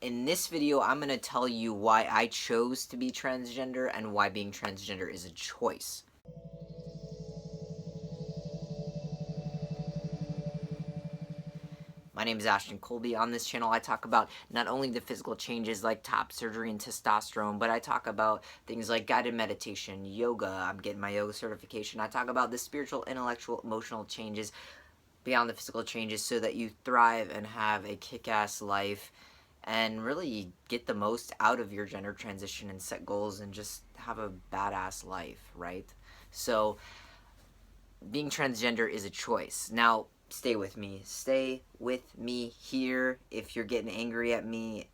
in this video, I'm going to tell you why I chose to be transgender and why being transgender is a choice. My name is Ashton Colby. On this channel, I talk about not only the physical changes like top surgery and testosterone, but I talk about things like guided meditation, yoga. I'm getting my yoga certification. I talk about the spiritual, intellectual, emotional changes beyond the physical changes so that you thrive and have a kick-ass life and really get the most out of your gender transition and set goals and just have a badass life, right? So, being transgender is a choice. Now, stay with me. Stay with me here. If you're getting angry at me,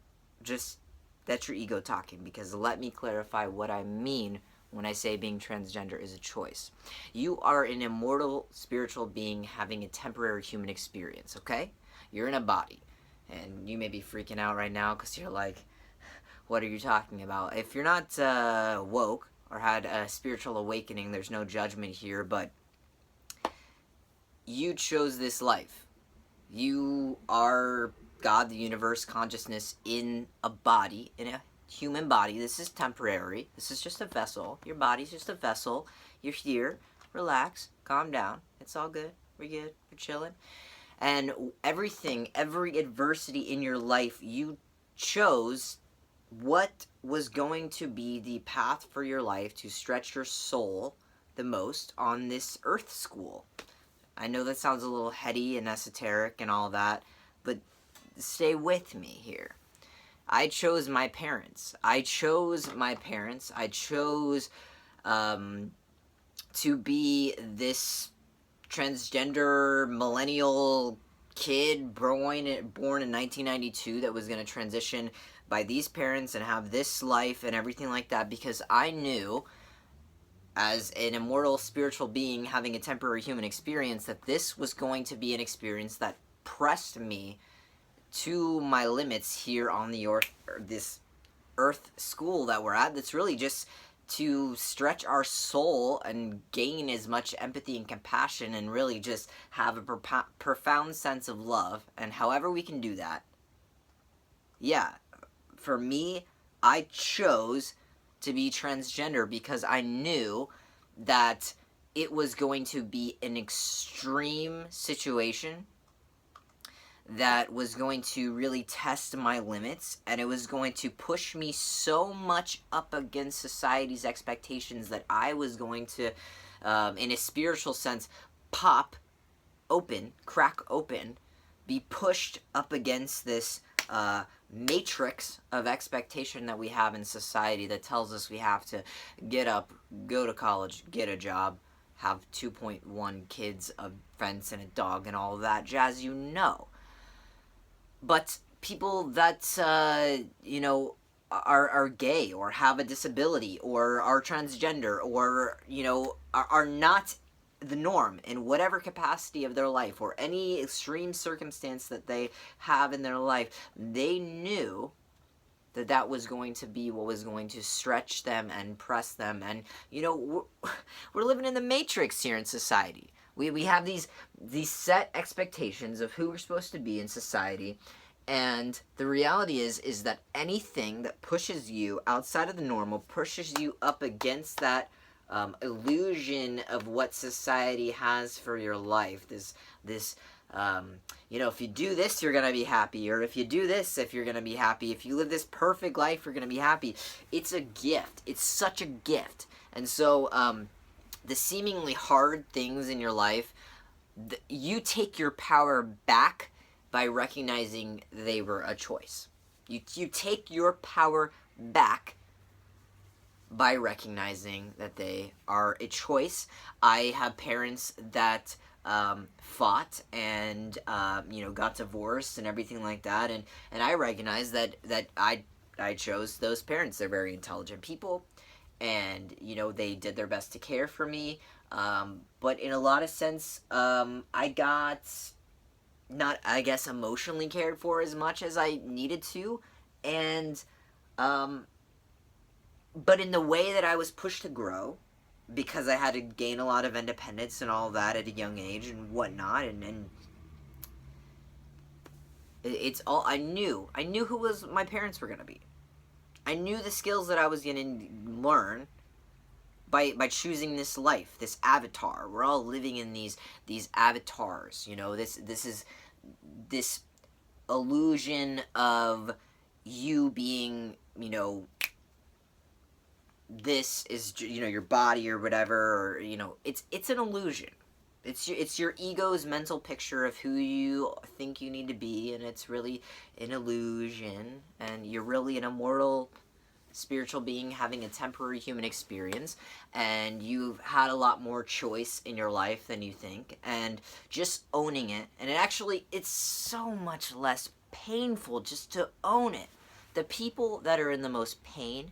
just, that's your ego talking, because let me clarify what I mean when I say being transgender is a choice. You are an immortal spiritual being having a temporary human experience, okay? You're in a body, and you may be freaking out right now because you're like, what are you talking about? If you're not woke or had a spiritual awakening, there's no judgment here, but you chose this life. You are God, the universe, consciousness in a body, in a human body. This is temporary. This is just a vessel. Your body's just a vessel. You're here. Relax. Calm down. It's all good. We're good. We're chilling. And everything, every adversity in your life, you chose what was going to be the path for your life to stretch your soul the most on this earth school. I know that sounds a little heady and esoteric and all that, but stay with me here. I chose my parents. I chose to be this transgender millennial kid born in 1992 that was going to transition by these parents and have this life and everything like that, because I knew, as an immortal spiritual being having a temporary human experience, that this was going to be an experience that pressed me to my limits here on the earth, this earth school that we're at, that's really just to stretch our soul and gain as much empathy and compassion and really just have a profound sense of love. And however we can do that, yeah, for me, I chose to be transgender because I knew that it was going to be an extreme situation that was going to really test my limits, and it was going to push me so much up against society's expectations that I was going to, in a spiritual sense, crack open, be pushed up against this matrix of expectation that we have in society that tells us we have to get up, go to college, get a job, have 2.1 kids, a fence, and a dog, and all that jazz, you know. But people that, are gay or have a disability or are transgender or, are not the norm in whatever capacity of their life or any extreme circumstance that they have in their life, they knew that that was going to be what was going to stretch them and press them. And, we're living in the matrix here in society. We have these set expectations of who we're supposed to be in society, and the reality is that anything that pushes you outside of the normal, pushes you up against that illusion of what society has for your life. This if you do this, you're gonna be happy, or if you do this, if you're gonna be happy, if you live this perfect life, you're gonna be happy. It's a gift. It's such a gift. And so, the seemingly hard things in your life, you take your power back by recognizing they were a choice. You take your power back by recognizing that they are a choice. I have parents that fought and got divorced and everything like that, and I recognize that I chose those parents. They're very intelligent people, and they did their best to care for me, but in a lot of sense, I got not, I guess, emotionally cared for as much as I needed to, and but in the way that I was pushed to grow, because I had to gain a lot of independence and all that at a young age and whatnot, and It's all I knew. I knew who was my parents were gonna be. I knew the skills that I was gonna learn by choosing this life, this avatar. We're all living in these avatars. You know, this is this illusion of you being, you know, this is, you know, your body or whatever, or, you know, it's an illusion. It's your ego's mental picture of who you think you need to be, and it's really an illusion, and you're really an immortal spiritual being having a temporary human experience, and you've had a lot more choice in your life than you think, and just owning it, and it's so much less painful just to own it. The people that are in the most pain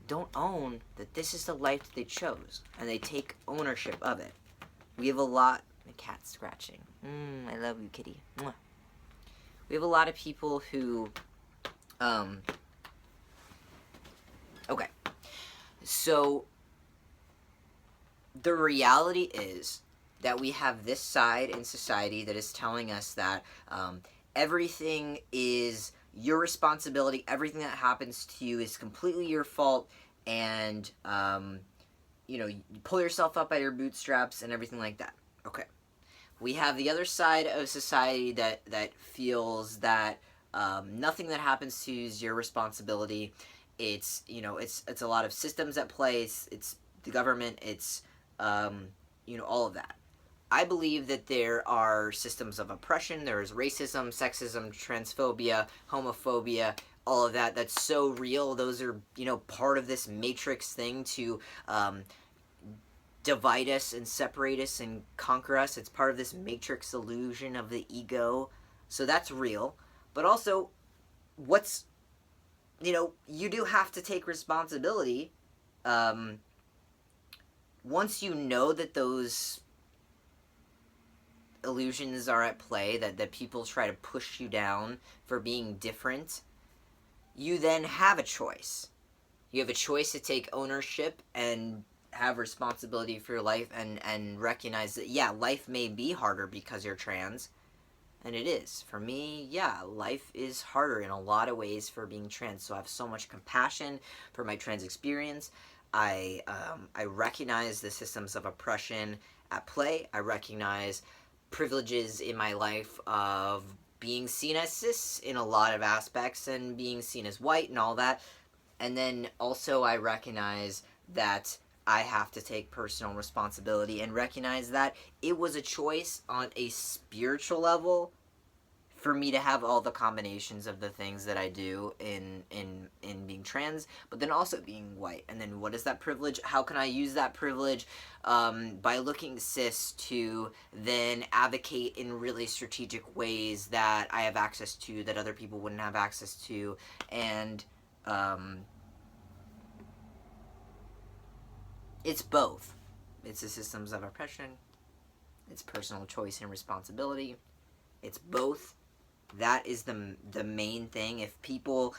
don't own that this is the life that they chose, and they take ownership of it. We have a lot. The cat's scratching. I love you, kitty. Mwah. We have a lot of people who, okay. So, the reality is that we have this side in society that is telling us that everything is your responsibility, everything that happens to you is completely your fault, and, you know, you pull yourself up by your bootstraps and everything like that. Okay. We have the other side of society that feels that nothing that happens to you is your responsibility. It's, you know, it's a lot of systems at play. It's the government. It's, you know, all of that. I believe that there are systems of oppression. There's racism, sexism, transphobia, homophobia, all of that. That's so real. Those are, you know, part of this matrix thing to divide us and separate us and conquer us. It's part of this matrix illusion of the ego. So that's real. But also, you know, you do have to take responsibility. Once you know that those illusions are at play, that people try to push you down for being different, you then have a choice. You have a choice to take ownership and have responsibility for your life, and recognize that, yeah, life may be harder because you're trans, and it is. For me, yeah, life is harder in a lot of ways for being trans, so I have so much compassion for my trans experience. I recognize the systems of oppression at play. I recognize privileges in my life of being seen as cis in a lot of aspects and being seen as white and all that. And then also I recognize that I have to take personal responsibility and recognize that it was a choice on a spiritual level for me to have all the combinations of the things that I do in being trans, but then also being white. And then what is that privilege? How can I use that privilege by looking cis to then advocate in really strategic ways that I have access to that other people wouldn't have access to, and it's both. It's the systems of oppression, it's personal choice and responsibility, it's both. That is the main thing. If people,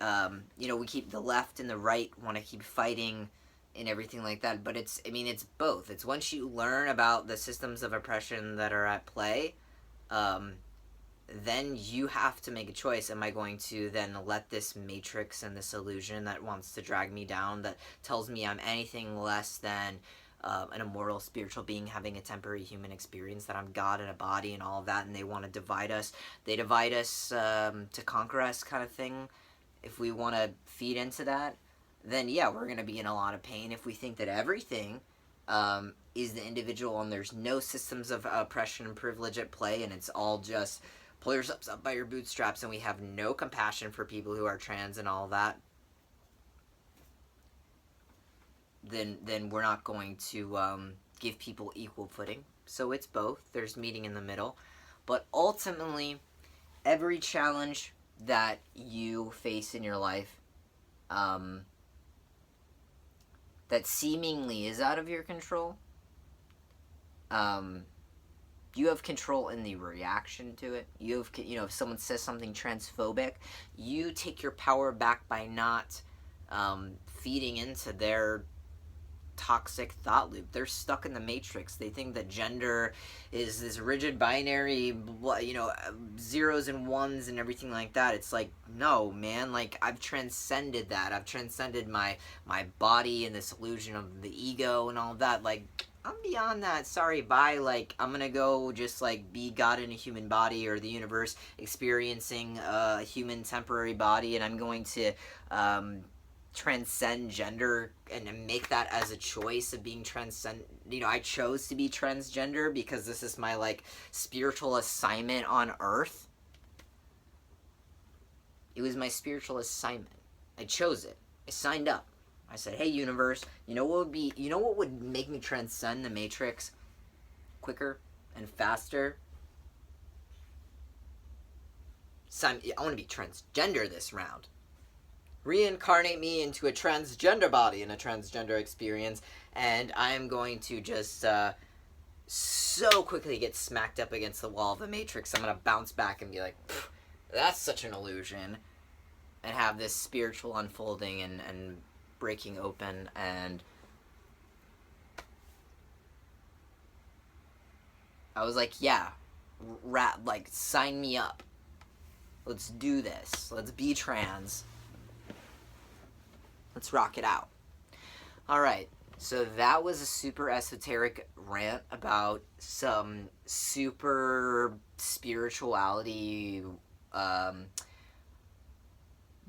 you know, we keep the left and the right want to keep fighting and everything like that, but it's both. It's once you learn about the systems of oppression that are at play, then you have to make a choice. Am I going to then let this matrix and this illusion that wants to drag me down, that tells me I'm anything less than an immortal spiritual being having a temporary human experience, that I'm God in a body and all of that, and they want to divide us. They divide us to conquer us, kind of thing. If we want to feed into that, then yeah, we're going to be in a lot of pain. If we think that everything is the individual and there's no systems of oppression and privilege at play, and it's all just pull yourselves up by your bootstraps, and we have no compassion for people who are trans and all that, then we're not going to give people equal footing. So it's both. There's meeting in the middle. But ultimately, every challenge that you face in your life that seemingly is out of your control, you have control in the reaction to it. You have, you know, if someone says something transphobic, you take your power back by not feeding into their toxic thought loop. They're stuck in the matrix. They think that gender is this rigid binary, zeros and ones and everything like that. It's like, no, man, like, I've transcended that. I've transcended my body and this illusion of the ego and all of that. Like, I'm beyond that. Sorry, bye. Like, I'm gonna go just, like, be God in a human body, or the universe experiencing a human temporary body, and I'm going to transcend gender and make that as a choice of being I chose to be transgender because this is my, like, spiritual assignment on Earth. It was my spiritual assignment. I chose it. I signed up. I said, hey, universe, you know what would make me transcend the matrix quicker and faster? I want to be transgender this round. Reincarnate me into a transgender body in a transgender experience, and I'm going to just so quickly get smacked up against the wall of the matrix. I'm going to bounce back and be like, that's such an illusion, and have this spiritual unfolding and breaking open. And I was like, yeah, like, sign me up. Let's do this. Let's be trans. Let's rock it out. Alright, so that was a super esoteric rant about some super spirituality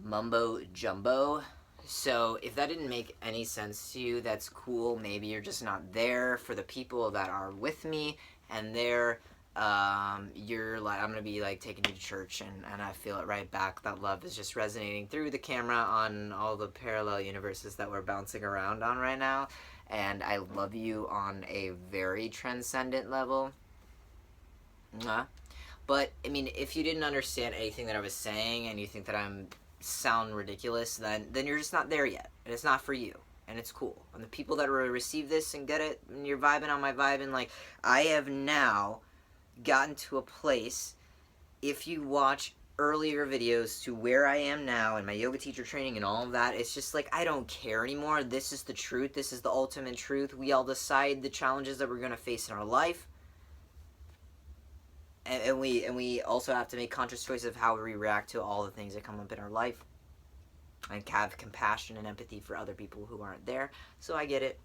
mumbo jumbo. So if that didn't make any sense to you, that's cool. Maybe you're just not there for the people that are with me, and you're like, I'm gonna be like taking you to church, and I feel it right back. That love is just resonating through the camera on all the parallel universes that we're bouncing around on right now. And I love you on a very transcendent level. But I mean, if you didn't understand anything that I was saying and you think that I'm sound ridiculous, then you're just not there yet, and it's not for you, and it's cool. And the people that will receive this and get it, and you're vibing on my vibe, and like, I have now gotten to a place, if you watch earlier videos to where I am now and my yoga teacher training and all of that, it's just like, I don't care anymore. This is the truth. This is the ultimate truth. We all decide the challenges that we're going to face in our life. And we also have to make conscious choices of how we react to all the things that come up in our life, and have compassion and empathy for other people who aren't there. So I get it.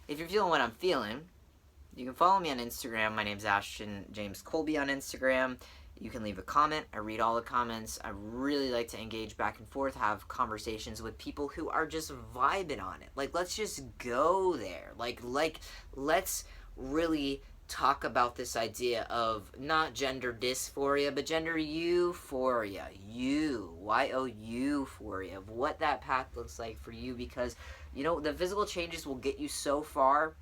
If you're feeling what I'm feeling, you can follow me on Instagram. My name's Ashton James Colby on Instagram. You can leave a comment. I read all the comments. I really like to engage back and forth, have conversations with people who are just vibing on it. Like, let's just go there. Like let's really talk about this idea of not gender dysphoria, but gender euphoria. Euphoria, of what that path looks like for you, because, the physical changes will get you so far.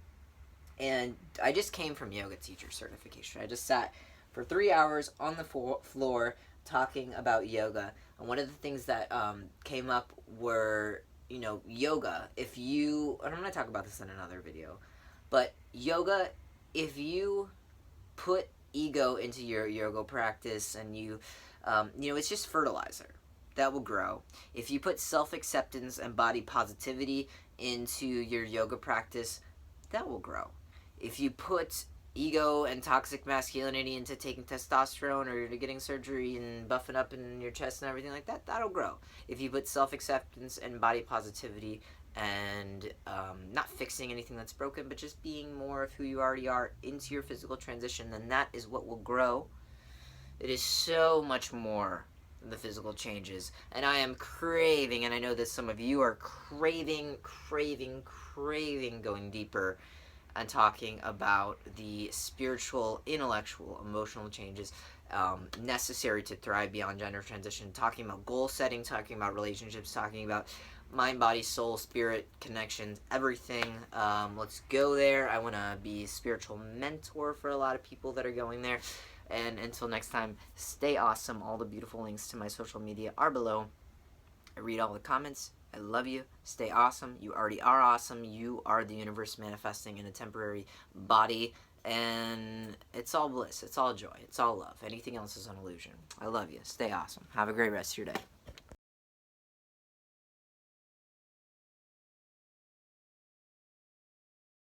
And I just came from yoga teacher certification. I just sat for 3 hours on the floor talking about yoga. And one of the things that came up were, yoga. And I'm going to talk about this in another video, but yoga, if you put ego into your yoga practice and it's just fertilizer that will grow. If you put self-acceptance and body positivity into your yoga practice, that will grow. If you put ego and toxic masculinity into taking testosterone or getting surgery and buffing up in your chest and everything like that, that'll grow. If you put self-acceptance and body positivity and not fixing anything that's broken, but just being more of who you already are into your physical transition, then that is what will grow. It is so much more than the physical changes. And I am craving, and I know that some of you are craving going deeper and talking about the spiritual, intellectual, emotional changes necessary to thrive beyond gender transition, talking about goal setting, talking about relationships, talking about mind, body, soul, spirit, connections, everything. Let's go there. I want to be a spiritual mentor for a lot of people that are going there. And until next time, stay awesome. All the beautiful links to my social media are below. I read all the comments. I love you. Stay awesome. You already are awesome. You are the universe manifesting in a temporary body. And it's all bliss. It's all joy. It's all love. Anything else is an illusion. I love you. Stay awesome. Have a great rest of your day.